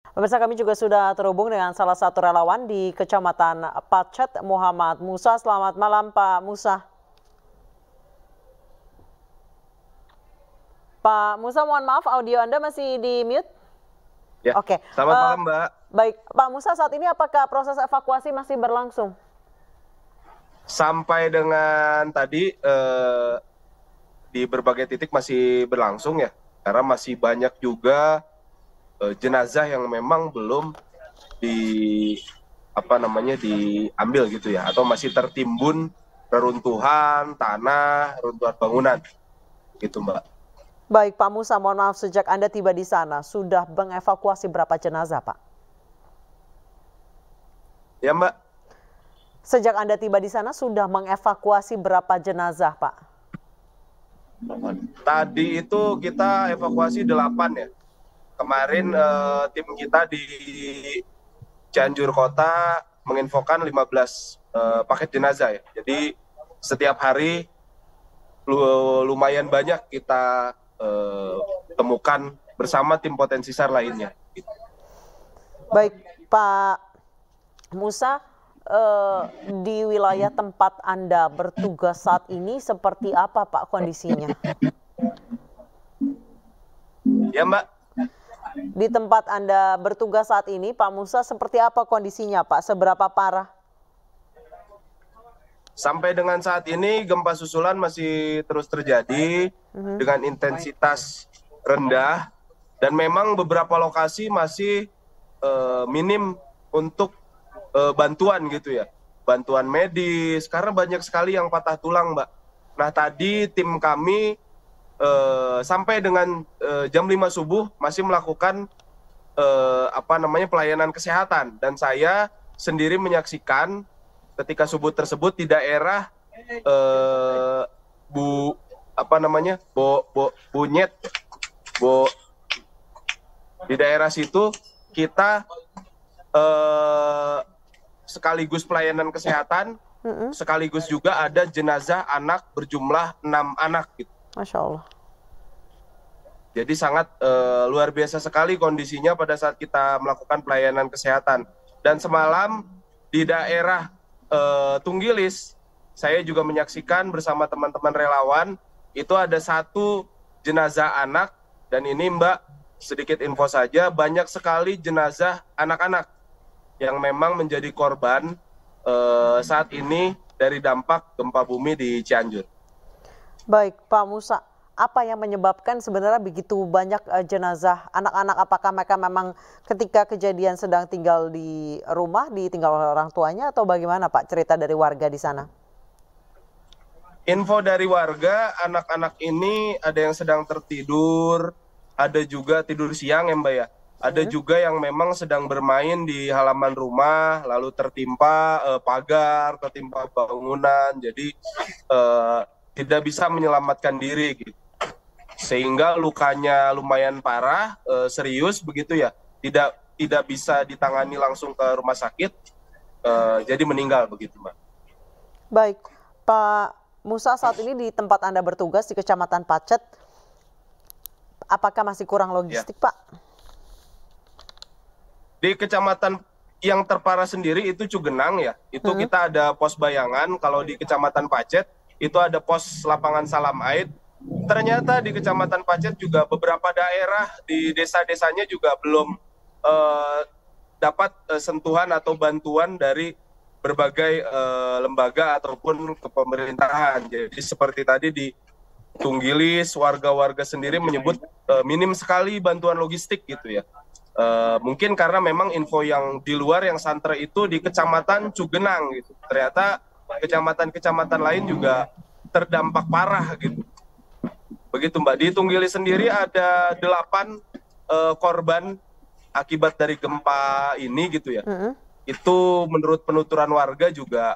Pemirsa, kami juga sudah terhubung dengan salah satu relawan di Kecamatan Pacet, Muhammad Musa. Selamat malam, Pak Musa. Pak Musa, mohon maaf, audio Anda masih di mute. Ya, Oke. selamat malam, Mbak. Baik, Pak Musa, saat ini apakah proses evakuasi masih berlangsung? Sampai dengan tadi di berbagai titik masih berlangsung ya, karena masih banyak juga jenazah yang memang belum diambil gitu ya, atau masih tertimbun reruntuhan tanah, reruntuhan bangunan, gitu Mbak. Baik, Pak Musa, mohon maaf, sejak Anda tiba di sana, sudah mengevakuasi berapa jenazah, Pak? Ya Mbak. Sejak Anda tiba di sana, sudah mengevakuasi berapa jenazah, Pak? Tadi itu kita evakuasi 8 ya. Kemarin tim kita di Cianjur Kota menginfokan 15 paket jenazah ya. Jadi setiap hari lumayan banyak kita temukan bersama tim potensi SAR lainnya. Baik, Pak Musa, di wilayah tempat Anda bertugas saat ini seperti apa, Pak, kondisinya? Ya Mbak. Di tempat Anda bertugas saat ini, Pak Musa, seperti apa kondisinya, Pak? Seberapa parah? Sampai dengan saat ini gempa susulan masih terus terjadi dengan intensitas rendah, dan memang beberapa lokasi masih minim untuk bantuan gitu ya, bantuan medis, karena banyak sekali yang patah tulang, Mbak. Nah tadi tim kami sampai dengan jam 5 subuh masih melakukan pelayanan kesehatan, dan saya sendiri menyaksikan ketika subuh tersebut di daerah Bunyet, di daerah situ kita sekaligus pelayanan kesehatan, sekaligus juga ada jenazah anak berjumlah 6 anak gitu. Masya Allah. Jadi sangat luar biasa sekali kondisinya pada saat kita melakukan pelayanan kesehatan. Dan semalam di daerah Tunggilis, saya juga menyaksikan bersama teman-teman relawan, itu ada 1 jenazah anak, dan ini Mbak, sedikit info saja, banyak sekali jenazah anak-anak yang memang menjadi korban saat ini dari dampak gempa bumi di Cianjur. Baik, Pak Musa, apa yang menyebabkan sebenarnya begitu banyak jenazah anak-anak? Apakah mereka memang ketika kejadian sedang tinggal di rumah, ditinggal oleh orang tuanya, atau bagaimana, Pak, cerita dari warga di sana? Info dari warga, anak-anak ini ada yang sedang tertidur, ada juga tidur siang ya Mbak ya. Ada juga yang memang sedang bermain di halaman rumah, lalu tertimpa pagar, tertimpa bangunan, jadi tidak bisa menyelamatkan diri gitu. Sehingga lukanya lumayan parah, serius begitu ya, tidak bisa ditangani langsung ke rumah sakit, jadi meninggal begitu Mbak. Baik, Pak Musa, saat ini di tempat Anda bertugas di Kecamatan Pacet, apakah masih kurang logistik, Pak? Di kecamatan yang terparah sendiri itu Cugenang ya, itu kita ada pos bayangan. Kalau di Kecamatan Pacet itu ada pos lapangan Salam Aid. Ternyata di Kecamatan Pacet juga beberapa daerah di desa-desanya juga belum dapat sentuhan atau bantuan dari berbagai lembaga ataupun kepemerintahan. Jadi seperti tadi di Tunggilis, warga-warga sendiri menyebut minim sekali bantuan logistik gitu ya. Mungkin karena memang info yang di luar yang santer itu di Kecamatan Cugenang gitu. Ternyata kecamatan-kecamatan lain juga terdampak parah gitu. Begitu Mbak. Di Tunggilis sendiri ada 8 korban akibat dari gempa ini gitu ya. Itu menurut penuturan warga juga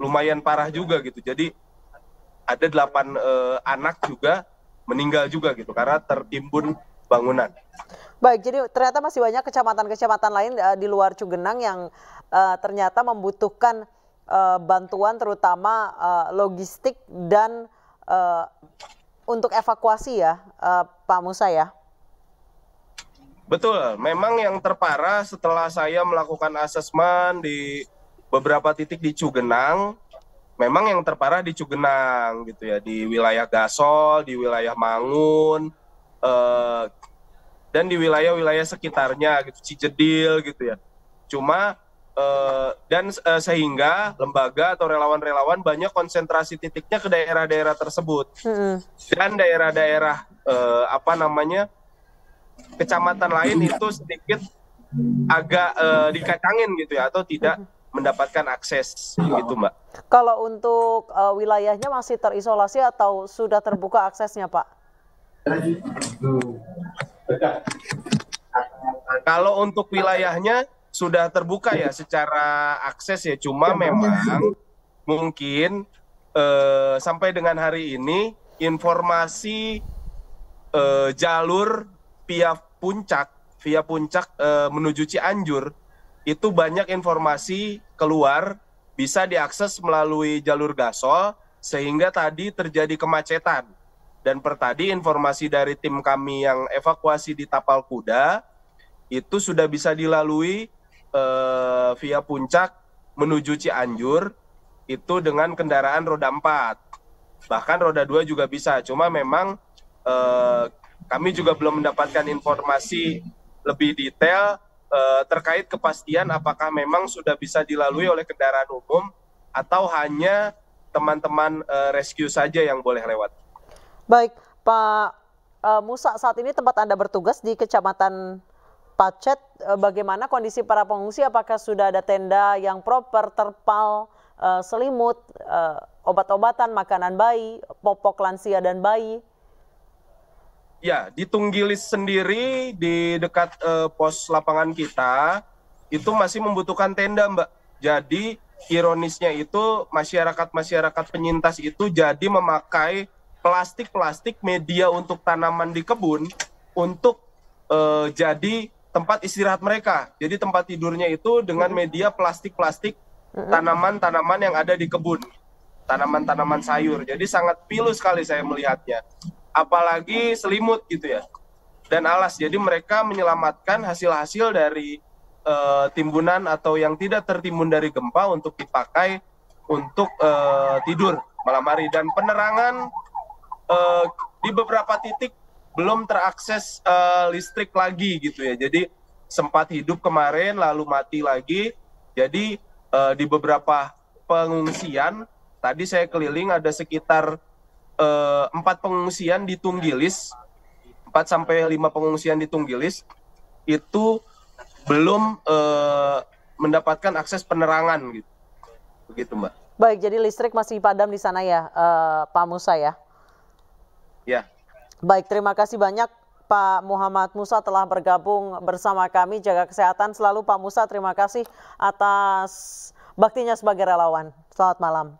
lumayan parah juga gitu. Jadi ada 8 anak juga meninggal juga gitu karena tertimbun bangunan. Baik, jadi ternyata masih banyak kecamatan-kecamatan lain di luar Cugenang yang ternyata membutuhkan bantuan, terutama logistik dan untuk evakuasi ya, Pak Musa ya. Betul, memang yang terparah setelah saya melakukan asesmen di beberapa titik di Cugenang, memang yang terparah di Cugenang gitu ya, di wilayah Gasol, di wilayah Mangun, eh, dan di wilayah-wilayah sekitarnya gitu, Cijedil gitu ya. Cuma sehingga lembaga atau relawan-relawan banyak konsentrasi titiknya ke daerah-daerah tersebut dan daerah-daerah apa namanya kecamatan lain itu sedikit agak dikacangin gitu ya atau tidak mendapatkan akses gitu Mbak. Kalau untuk wilayahnya masih terisolasi atau sudah terbuka aksesnya, Pak? Kalau untuk wilayahnya sudah terbuka ya secara akses ya, cuma memang mungkin sampai dengan hari ini informasi jalur via puncak menuju Cianjur itu banyak informasi keluar bisa diakses melalui jalur Gasol sehingga tadi terjadi kemacetan. Dan per tadi informasi dari tim kami yang evakuasi di Tapal Kuda itu sudah bisa dilalui via puncak menuju Cianjur itu dengan kendaraan roda 4. Bahkan roda 2 juga bisa. Cuma memang kami juga belum mendapatkan informasi lebih detail terkait kepastian apakah memang sudah bisa dilalui oleh kendaraan umum atau hanya teman-teman rescue saja yang boleh lewat. Baik, Pak Musa, saat ini tempat Anda bertugas di Kecamatan Pacet, bagaimana kondisi para pengungsi? Apakah sudah ada tenda yang proper, terpal, selimut, obat-obatan, makanan bayi, popok lansia dan bayi? Ya, di Tunggilis sendiri di dekat pos lapangan kita itu masih membutuhkan tenda, Mbak. Jadi ironisnya itu masyarakat penyintas itu jadi memakai plastik media untuk tanaman di kebun untuk jadi tempat istirahat mereka. Jadi tempat tidurnya itu dengan media plastik tanaman-tanaman yang ada di kebun, tanaman-tanaman sayur. Jadi sangat pilu sekali saya melihatnya. Apalagi selimut gitu ya dan alas. Jadi mereka menyelamatkan hasil-hasil dari timbunan atau yang tidak tertimbun dari gempa untuk dipakai untuk tidur malam hari. Dan penerangan di beberapa titik belum terakses listrik lagi gitu ya. Jadi sempat hidup kemarin lalu mati lagi. Jadi di beberapa pengungsian tadi saya keliling ada sekitar 4 pengungsian di Tunggilis, 4-5 pengungsian di Tunggilis itu belum mendapatkan akses penerangan gitu. Begitu, Mbak. Baik, jadi listrik masih padam di sana ya, Pak Musa ya? Ya. Baik, terima kasih banyak Pak Muhammad Musa telah bergabung bersama kami. Jaga kesehatan selalu Pak Musa, terima kasih atas baktinya sebagai relawan. Selamat malam.